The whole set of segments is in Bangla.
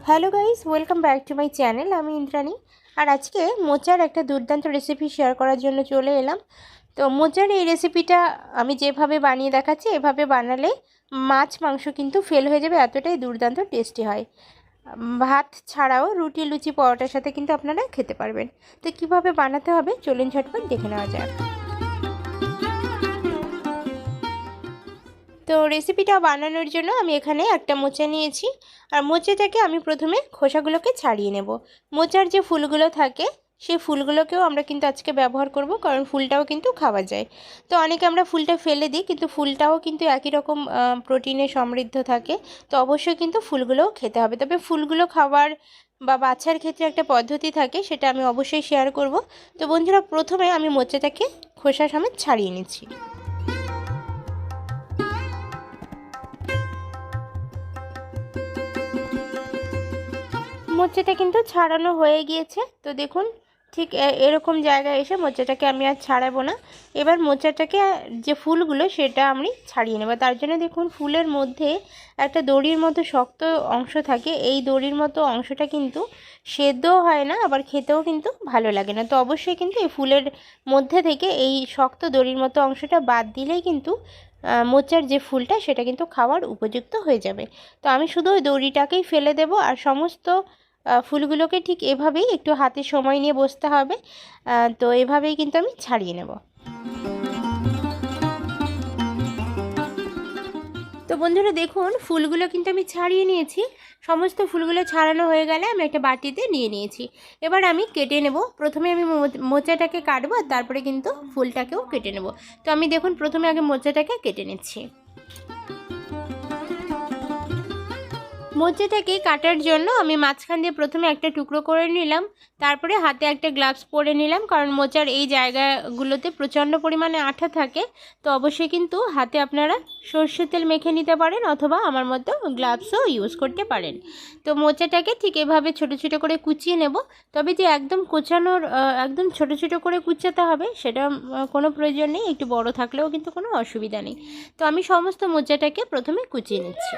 Hello guys, welcome back to my channel. আমি ইন্দ্রাণী। আর আজকে মোচার একটা দুর্দান্ত রেসিপি শেয়ার করার জন্য চলে এলাম। তো মোচার এই রেসিপিটা আমি যেভাবে বানিয়ে দেখাচ্ছি, এভাবে বানালে মাছ মাংস কিন্তু ফেল হয়ে যাবে, এতটাই দুর্দান্ত টেস্টি হয়। ভাত ছাড়াও রুটি, লুচি, পরোটার সাথে কিন্তু আপনারা খেতে পারবেন। তো কিভাবে বানাতে হবে চলুন ঝটপট দেখে নেওয়া যাক। তো রেসিপিটা বানানোর জন্য আমি এখানে একটা মোচা নিয়েছি। আর মোচাটাকে আমি প্রথমে খোসাগুলোকে ছাড়িয়ে নেব। মোচার যে ফুলগুলো থাকে সেই ফুলগুলোকেও আমরা কিন্তু আজকে ব্যবহার করব, কারণ ফুলটাও কিন্তু খাওয়া যায়। তো অনেকে আমরা ফুলটা ফেলে দিই, কিন্তু ফুলটাও কিন্তু একই রকম প্রোটিনে সমৃদ্ধ থাকে। তো অবশ্যই কিন্তু ফুলগুলোও খেতে হবে। তবে ফুলগুলো খাওয়ার বা বাছার ক্ষেত্রে একটা পদ্ধতি থাকে, সেটা আমি অবশ্যই শেয়ার করব। তো বন্ধুরা, প্রথমে আমি মোচাটাকে খোসা সমেত ছাড়িয়ে নিচ্ছি। মোচাটা কিন্তু ছাড়ানো হয়ে গিয়েছে। তো দেখুন, ঠিক এরকম জায়গায় এসে মোচাটাকে আমি আর ছাড়াবো না। এবার মোচাটাকে যে ফুলগুলো সেটা আমি ছাড়িয়ে নেব। তার জন্য দেখুন, ফুলের মধ্যে একটা দড়ির মতো শক্ত অংশ থাকে। এই দড়ির মতো অংশটা কিন্তু সেদ্ধও হয় না, আবার খেতেও কিন্তু ভালো লাগে না। তো অবশ্যই কিন্তু এই ফুলের মধ্যে থেকে এই শক্ত দড়ির মতো অংশটা বাদ দিলেই কিন্তু মোচার যে ফুলটা সেটা কিন্তু খাওয়ার উপযুক্ত হয়ে যাবে। তো আমি শুধু ওই দড়িটাকেই ফেলে দেব। আর সমস্ত ফুলগুলোকে ঠিক এভাবেই একটু হাতে সময় নিয়ে বসতে হবে। তো এভাবেই কিন্তু আমি ছাড়িয়ে নেব। তো বন্ধুরা দেখুন, ফুলগুলো কিন্তু আমি ছাড়িয়ে নিয়েছি। সমস্ত ফুলগুলো ছাড়ানো হয়ে গেলে আমি একটা বাটিতে নিয়ে নিয়েছি। এবার আমি কেটে নেব। প্রথমে আমি মোচাটাকে কাটবো, আর তারপরে কিন্তু ফুলটাকেও কেটে নেব। তো আমি দেখুন, প্রথমে আগে মোচাটাকে কেটে নিচ্ছি। মোচাটাকে কাটার জন্য আমি মাঝখান দিয়ে প্রথমে একটা টুকরো করে নিলাম। তারপরে হাতে একটা গ্লাভস পরে নিলাম, কারণ মোচার এই জায়গাগুলোতে প্রচণ্ড পরিমাণে আঠা থাকে। তো অবশ্যই কিন্তু হাতে আপনারা সর্ষের তেল মেখে নিতে পারেন, অথবা আমার মতো গ্লাভসও ইউজ করতে পারেন। তো মোচাটাকে ঠিক এভাবে ছোট ছোট করে কুচিয়ে নেব। তবে যে একদম কোচানোর একদম ছোট ছোট করে কুচাতে হবে সেটা কোনো প্রয়োজন নেই। একটু বড় থাকলেও কিন্তু কোনো অসুবিধা নেই। তো আমি সমস্ত মোচাটাকে প্রথমে কুচিয়ে নিচ্ছি।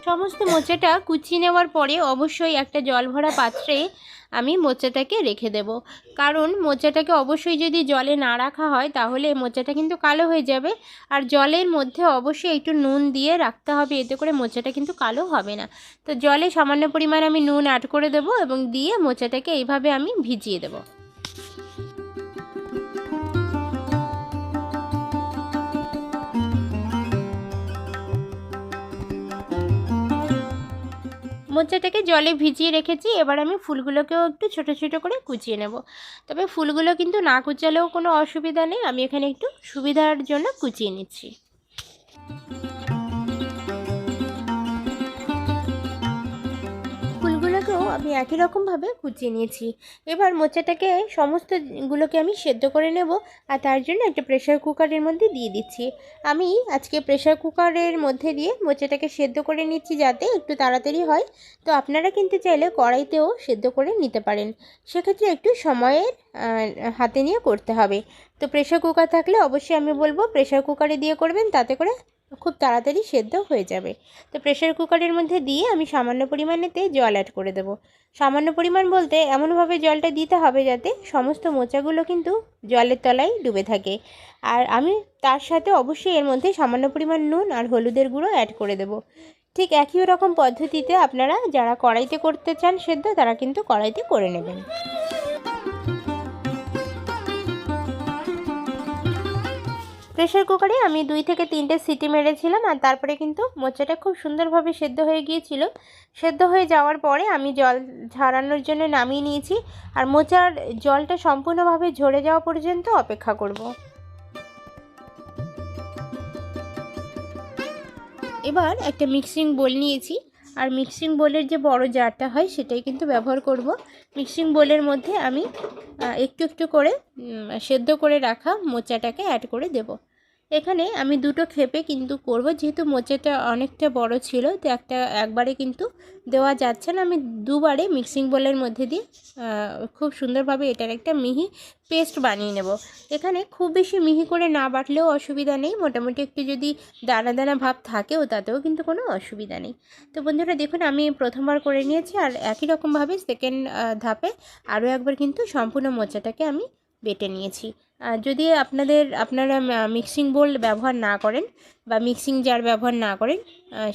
সমস্ত মোচাটা কুচিয়ে নেওয়ার পরে অবশ্যই একটা জল ভরা পাত্রে আমি মোচাটাকে রেখে দেব। কারণ মোচাটাকে অবশ্যই যদি জলে না রাখা হয় তাহলে মোচাটা কিন্তু কালো হয়ে যাবে। আর জলের মধ্যে অবশ্যই একটু নুন দিয়ে রাখতে হবে, এতে করে মোচাটা কিন্তু কালো হবে না। তো জলে সামান্য পরিমাণ আমি নুন অ্যাড করে দেব এবং দিয়ে মোচাটাকে এইভাবে আমি ভিজিয়ে দেব। মোচাটাকে জলে ভিজিয়ে রেখেছি। এবার আমি ফুলগুলোকেও একটু ছোট ছোট করে কুচিয়ে নেব। তবে ফুলগুলো কিন্তু না কুচালেও কোনো অসুবিধা নেই, আমি এখানে একটু সুবিধার জন্য কুচিয়ে নিচ্ছি। ফুলগুলোকেও আমি একই রকমভাবে কুচিয়ে নিয়েছি। এবার মোচাটাকে সমস্তগুলোকে আমি সেদ্ধ করে নেব। আর তার জন্য একটা প্রেশার কুকারের মধ্যে দিয়ে দিচ্ছি। আমি আজকে প্রেশার কুকারের মধ্যে দিয়ে মোচাটাকে সেদ্ধ করে নিচ্ছি, যাতে একটু তাড়াতাড়ি হয়। তো আপনারা কিন্তু চাইলে কড়াইতেও সেদ্ধ করে নিতে পারেন, সেক্ষেত্রে একটু সময়ের হাতে নিয়ে করতে হবে। তো প্রেশার কুকার থাকলে অবশ্যই আমি বলবো প্রেশার কুকারে দিয়ে করবেন, তাতে করে খুব তাড়াতাড়ি সেদ্ধ হয়ে যাবে। তো প্রেশার কুকারের মধ্যে দিয়ে আমি সামান্য পরিমাণেতে জল অ্যাড করে দেব। সামান্য পরিমাণ বলতে এমনভাবে জলটা দিতে হবে যাতে সমস্ত মোচাগুলো কিন্তু জলের তলায় ডুবে থাকে। আর আমি তার সাথে অবশ্যই এর মধ্যে সামান্য পরিমাণ নুন আর হলুদের গুঁড়ো অ্যাড করে দেব। ঠিক একই রকম পদ্ধতিতে আপনারা যারা কড়াইতে করতে চান সেদ্ধ, তারা কিন্তু কড়াইতে করে নেবেন। প্রেশার কুকারে আমি 2 থেকে 3টে সিটি মেরেছিলাম, আর তারপরে কিন্তু মোচাটা খুব সুন্দরভাবে সেদ্ধ হয়ে গিয়েছিল। সেদ্ধ হয়ে যাওয়ার পরে আমি জল ঝরানোর জন্য নামিয়ে নিয়েছি। আর মোচার জলটা সম্পূর্ণভাবে ঝরে যাওয়া পর্যন্ত অপেক্ষা করব। এবার একটা মিক্সিং বোল নিয়েছি। আর মিক্সিং বোলের যে বড় জারটা হয় সেটাই কিন্তু ব্যবহার করব। মিক্সিং বোলের মধ্যে আমি একটু একটু করে সেদ্ধ করে রাখা মোচাটাকে অ্যাড করে দেব। এখানে আমি দুটো ক্ষেপে কিন্তু করব, যেহেতু মোচাটা অনেকটা বড় ছিল, তো একবারে কিন্তু দেওয়া যাচ্ছে না। আমি দুবারে মিক্সিং বোলের মধ্যে দিয়ে খুব সুন্দরভাবে এটার একটা মিহি পেস্ট বানিয়ে নেব। এখানে খুব বেশি মিহি করে না বাটলেও অসুবিধা নেই, মোটামুটি একটু যদি দানা দানা ভাব থাকেও তাতেও কিন্তু কোনো অসুবিধা নেই। তো বন্ধুরা দেখুন, আমি প্রথমবার করে নিয়েছি, আর একই রকমভাবে সেকেন্ড ধাপে আরও একবার কিন্তু সম্পূর্ণ মোচাটাকে আমি বেটে নিয়েছি। যদি আপনারা মিক্সিং বোল ব্যবহার না করেন বা মিক্সিং জার ব্যবহার না করেন,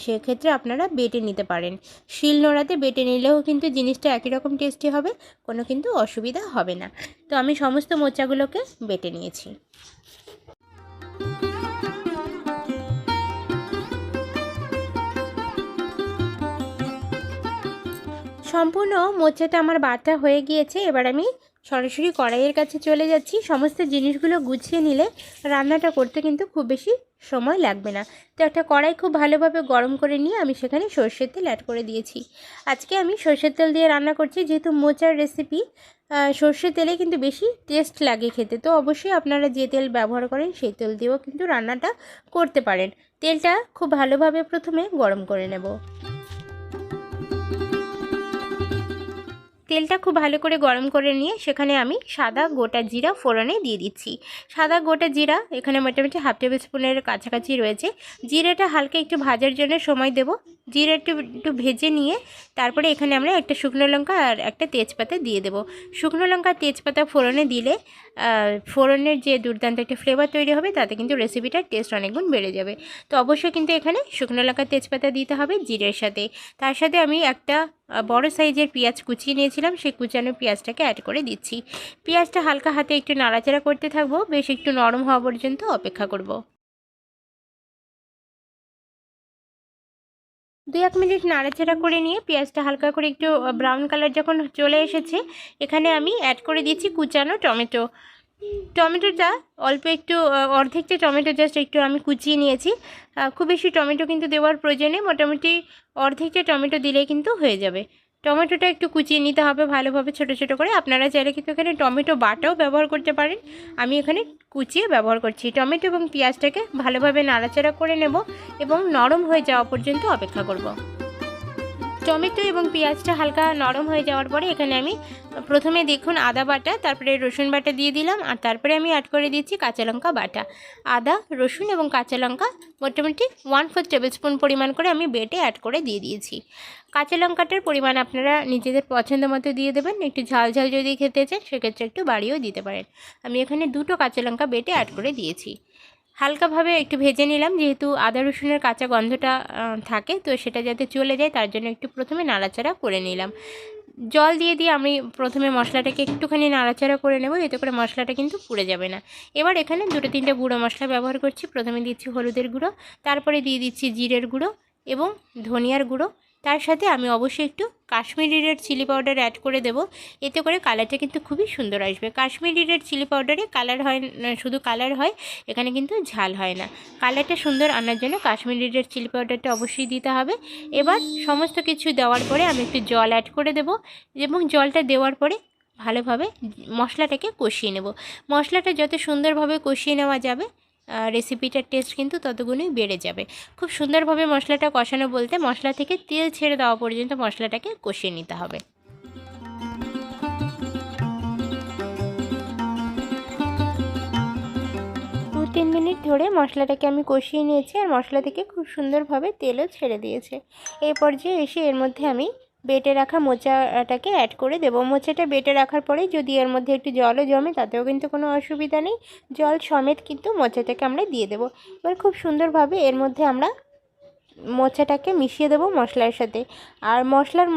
সেক্ষেত্রে আপনারা বেটে নিতে পারেন। শিল নোড়াতে বেটে নিলেও কিন্তু জিনিসটা একই রকম টেস্টি হবে, কোনো কিন্তু অসুবিধা হবে না। তো আমি সমস্ত মোচাগুলোকে বেটে নিয়েছি। সম্পূর্ণ মোচাটা আমার বাটা হয়ে গিয়েছে। এবার আমি সরাসরি কড়াইয়ের কাছে চলে যাচ্ছি। সমস্ত জিনিসগুলো গুছিয়ে নিলে রান্নাটা করতে কিন্তু খুব বেশি সময় লাগবে না। তো একটা কড়াই খুব ভালোভাবে গরম করে নিয়ে আমি সেখানে সর্ষের তেল অ্যাড করে দিয়েছি। আজকে আমি সর্ষের তেল দিয়ে রান্না করছি, যেহেতু মোচার রেসিপি, সর্ষের তেলে কিন্তু বেশি টেস্ট লাগে খেতে। তো অবশ্যই আপনারা যে তেল ব্যবহার করেন সেই তেল দিয়েও কিন্তু রান্নাটা করতে পারেন। তেলটা খুব ভালোভাবে প্রথমে গরম করে নেব। তেলটা খুব ভালো করে গরম করে নিয়ে সেখানে আমি সাদা গোটা জিরা ফোড়নে দিয়ে দিচ্ছি। সাদা গোটা জিরা এখানে মোটামুটি হাফ টেবিল স্পুনের কাছাকাছি রয়েছে। জিরাটা হালকা একটু ভাজার জন্য সময় দেব। জিরা একটু ভেজে নিয়ে তারপরে এখানে আমরা একটা শুকনো লঙ্কা আর একটা তেজপাতা দিয়ে দেব। শুকনো লঙ্কা তেজপাতা ফোড়নে দিলে ফোড়নের যে দুর্দান্ত একটা ফ্লেভার তৈরি হবে, তাতে কিন্তু রেসিপিটার টেস্ট অনেকগুণ বেড়ে যাবে। তো অবশ্যই কিন্তু এখানে শুকনো লঙ্কা তেজপাতা দিতে হবে জিরের সাথে। তার সাথে আমি একটা বড় সাইজের পেঁয়াজ কুচিয়ে নিয়েছিলাম, সেই কুচানো পেঁয়াজটাকে অ্যাড করে দিচ্ছি। পেঁয়াজটা হালকা হাতে একটু নাড়াচাড়া করতে থাকবো, বেশ একটু নরম হওয়া পর্যন্ত অপেক্ষা করব। 2-1 মিনিট নাড়াচাড়া করে নিয়ে পেঁয়াজটা হালকা করে একটু ব্রাউন কালার যখন চলে এসেছে, এখানে আমি অ্যাড করে দিচ্ছি কুচানো টমেটো। টমেটোটা অল্প একটু অর্ধেকটা টমেটো জাস্ট একটু আমি কুচিয়ে নিয়েছি। খুব বেশি টমেটো কিন্তু দেওয়ার প্রয়োজনে, মোটামুটি অর্ধেকটা টমেটো দিলে কিন্তু হয়ে যাবে। টমেটোটা একটু কুচিয়ে নিতে হবে ভালোভাবে ছোট ছোট করে। আপনারা চাইলে কিন্তু এখানে টমেটো বাটাও ব্যবহার করতে পারেন, আমি এখানে কুচিয়ে ব্যবহার করছি। টমেটো এবং পেঁয়াজটাকে ভালোভাবে নাড়াচাড়া করে নেব এবং নরম হয়ে যাওয়া পর্যন্ত অপেক্ষা করব। টমেটো এবং পেঁয়াজটা হালকা নরম হয়ে যাওয়ার পরে এখানে আমি প্রথমে দেখুন আদা বাটা, তারপরে রসুন বাটা দিয়ে দিলাম, আর তারপরে আমি অ্যাড করে দিচ্ছি কাঁচা লঙ্কা বাটা। আদা, রসুন এবং কাঁচা লঙ্কা মোটামুটি 1/4 টেবিল স্পুন পরিমাণ করে আমি বেটে অ্যাড করে দিয়ে দিয়েছি। কাঁচা লঙ্কাটার পরিমাণ আপনারা নিজেদের পছন্দ মতো দিয়ে দেবেন। একটু ঝাল ঝাল যদি খেতে চান সেক্ষেত্রে একটু বাড়িয়েও দিতে পারেন। আমি এখানে 2টো কাঁচা লঙ্কা বেটে অ্যাড করে দিয়েছি। হালকাভাবে একটু ভেজে নিলাম, যেহেতু আদা রসুনের কাঁচা গন্ধটা থাকে, তো সেটা যাতে চলে যায় তার জন্য একটু প্রথমে নাড়াচাড়া করে নিলাম। জল দিয়ে আমি প্রথমে মশলাটাকে একটুখানি নাড়াচাড়া করে নেব, এতে করে মশলাটা কিন্তু পুড়ে যাবে না। এবার এখানে 2-3টে গুঁড়ো মশলা ব্যবহার করছি। প্রথমে দিচ্ছি হলুদের গুঁড়ো, তারপরে দিয়ে দিচ্ছি জিরের গুঁড়ো এবং ধনিয়ার গুঁড়ো। তার সাথে আমি অবশ্যই একটু Kashmiri red chili powder add করে দেব, এতে করে কালারটা কিন্তু খুবই সুন্দর আসবে। কাশ্মীরি রেড চিলি পাউডারে কালার হয় না, শুধু কালার হয়, এখানে কিন্তু ঝাল হয় না। কালারটা সুন্দর আনার জন্য কাশ্মীরি রেড চিলি পাউডারটা অবশ্যই দিতে হবে। এবার সমস্ত কিছু দেওয়ার পরে আমি একটু জল অ্যাড করে দেব এবং জলটা দেওয়ার পরে ভালোভাবে মশলাটাকে কষিয়ে নেব। মশলাটা যত সুন্দরভাবে কষিয়ে নেওয়া যাবে, রেসিপিটার টেস্ট কিন্তু ততগুণই বেড়ে যাবে। খুব সুন্দরভাবে মশলাটা কষানো বলতে মশলা থেকে তেল ছেড়ে দেওয়া পর্যন্ত মশলাটাকে কষিয়ে নিতে হবে। 2-3 মিনিট ধরে মশলাটাকে আমি কষিয়ে নিয়েছি, আর মশলা থেকে খুব সুন্দরভাবে তেলও ছেড়ে দিয়েছে। এই পর্যায়ে এসে এর মধ্যে আমি বেটে রাখা মোচাটাকে অ্যাড করে দেবো। মোচাটা বেটে রাখার পরে যদি এর মধ্যে একটু জলও জমে তাতেও কিন্তু কোনো অসুবিধা নেই, জল সমেত কিন্তু মোচাটাকে আমরা দিয়ে দেবো। এবার খুব সুন্দরভাবে এর মধ্যে আমরা মোচাটাকে মিশিয়ে দেবো মশলার সাথে। আর মশলার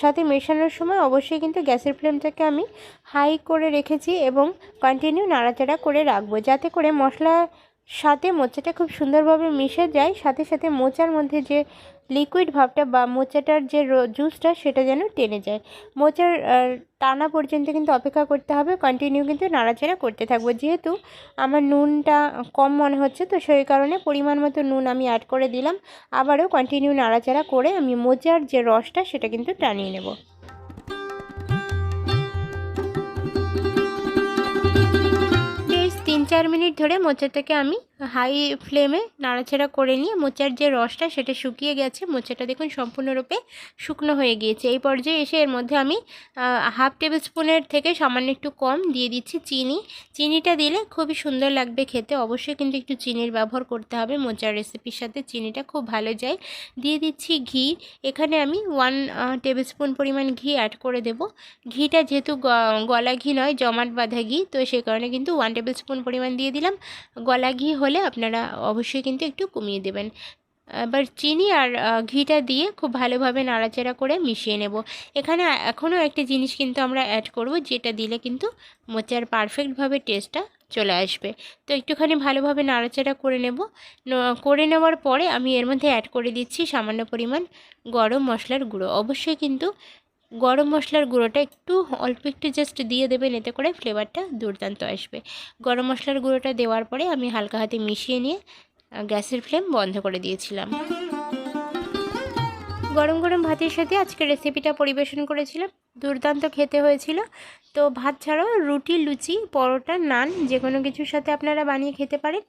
সাথে মেশানোর সময় অবশ্যই কিন্তু গ্যাসের ফ্লেমটাকে আমি হাই করে রেখেছি এবং কন্টিনিউ নাড়াচাড়া করে রাখবো, যাতে করে মশলার সাথে মোচাটা খুব সুন্দরভাবে মিশে যায়। সাথে সাথে মোচার মধ্যে যে লিকুইড ভাবটা বা মোচাটার যে জুসটা সেটা যেন টেনে যায়। মোচার টানা পর্যন্ত কিন্তু অপেক্ষা করতে হবে, কন্টিনিউ কিন্তু নাড়াচাড়া করতে থাকবো। যেহেতু আমার নুনটা কম মনে হচ্ছে, তো সেই কারণে পরিমাণ মতো নুন আমি অ্যাড করে দিলাম। আবারও কন্টিনিউ নাড়াচাড়া করে আমি মোচার যে রসটা সেটা কিন্তু টানিয়ে নেব। বেশ 3-4 মিনিট ধরে মোচাটাকে আমি হাই ফ্লেমে নাড়াচাড়া করে নিয়ে মোচার যে রসটা সেটা শুকিয়ে গেছে। মোচাটা দেখুন সম্পূর্ণরূপে শুকনো হয়ে গিয়েছে। এই পর্যায়ে এসে এর মধ্যে আমি হাফ টেবিল স্পুনের থেকে সামান্য একটু কম দিয়ে দিচ্ছি চিনি। চিনিটা দিলে খুবই সুন্দর লাগবে খেতে। অবশ্যই কিন্তু একটু চিনির ব্যবহার করতে হবে, মোচার রেসিপির সাথে চিনিটা খুব ভালো যায়। দিয়ে দিচ্ছি ঘি। এখানে আমি 1 টেবিল স্পুন পরিমাণ ঘি অ্যাড করে দেব। ঘিটা যেহেতু গলা ঘি নয়, জমাট বাঁধা ঘি, তো সেই কারণে কিন্তু 1 টেবিল স্পুন পরিমাণ দিয়ে দিলাম। গলা ঘি হলে আপনারা অবশ্যই কিন্তু একটু কমিয়ে দেবেন। এবার চিনি আর ঘিটা দিয়ে খুব ভালোভাবে নাড়াচাড়া করে মিশিয়ে নেব। এখানে এখনও একটি জিনিস কিন্তু আমরা অ্যাড করব, যেটা দিলে কিন্তু মোচার পারফেক্টভাবে টেস্টটা চলে আসবে। তো একটুখানি ভালোভাবে নাড়াচাড়া করে নেব। করে নেওয়ার পরে আমি এর মধ্যে অ্যাড করে দিচ্ছি সামান্য পরিমাণ গরম মশলার গুঁড়ো। অবশ্যই কিন্তু গরম মশলার গুঁড়োটা একটু অল্প একটু জাস্ট দিয়ে দেবেন, এতে করে ফ্লেভারটা দুর্দান্ত আসবে। গরম মশলার গুঁড়োটা দেওয়ার পরে আমি হালকা হাতে মিশিয়ে নিয়ে গ্যাসের ফ্লেম বন্ধ করে দিয়েছিলাম। গরম গরম ভাতের সাথে আজকের রেসিপিটা পরিবেশন করেছিলাম। দুর্দান্ত খেতে হয়েছিল। তো ভাত ছাড়াও রুটি, লুচি, পরোটা, নান যে কোনো কিছুর সাথে আপনারা বানিয়ে খেতে পারেন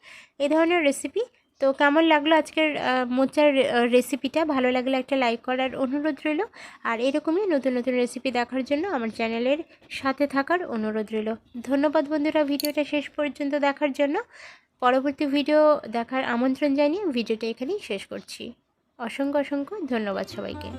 এই ধরনের রেসিপি। তো কেমন লাগলো আজকের মোচার রেসিপিটা? ভালো লাগলে একটা লাইক করার অনুরোধ রইল। আর এরকমই নতুন নতুন রেসিপি দেখার জন্য আমার চ্যানেলের সাথে থাকার অনুরোধ রইল। ধন্যবাদ বন্ধুরা ভিডিওটা শেষ পর্যন্ত দেখার জন্য। পরবর্তী ভিডিও দেখার আমন্ত্রণ জানিয়ে ভিডিওটা এখানেই শেষ করছি। অসংখ্য অসংখ্য ধন্যবাদ সবাইকে।